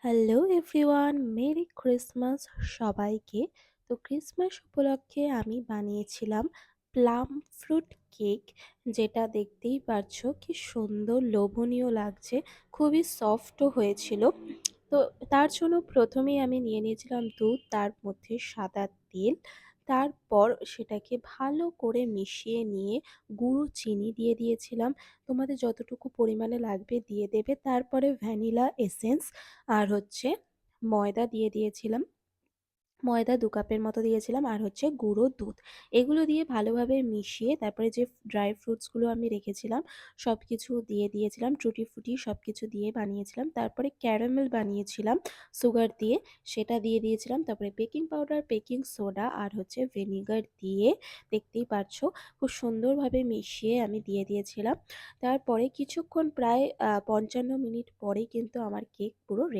Hello everyone, merry Christmas সবাইকে। তো Christmas উপলক্ষে আমি বানিয়েছিলাম প্লাম ফ্রুট কেক, যেটা দেখতেই পারছো কি সুন্দর লোভনীয় লাগছে, খুবই সফটও হয়েছিল। তো তার জন্য প্রথমেই আমি নিয়ে নিয়েছিলাম দুধ, তার মধ্যে সাদা তেল, তারপর সেটাকে ভালো করে মিশিয়ে নিয়ে গুঁড়ো চিনি দিয়ে দিয়েছিলাম। তোমাদের যতটুকু পরিমাণে লাগবে দিয়ে দেবে। তারপরে ভ্যানিলা এসেন্স আর ময়দা দিয়ে দিয়েছিলাম। ময়দা ২ কাপের মতো দিয়েছিলাম, আর গুঁড়ো দুধ। এগুলো দিয়ে ভালোভাবে মিশিয়ে তারপরে যে ড্রাই ফ্রুটসগুলো আমি রেখেছিলাম সবকিছু দিয়ে দিয়েছিলাম। টুটি ফুটি সবকিছু দিয়ে বানিয়েছিলাম। তারপরে ক্যারামেল বানিয়েছিলাম সুগার দিয়ে, সেটা দিয়ে দিয়েছিলাম। তারপরে বেকিং পাউডার, বেকিং সোডা আর ভিনিগার দিয়ে দেখতেই পারছো খুব সুন্দরভাবে মিশিয়ে আমি দিয়ে দিয়েছিলাম। তারপরে কিছুক্ষণ প্রায় ৫৫ মিনিট পরেই কিন্তু আমার কেক পুরো রেডি।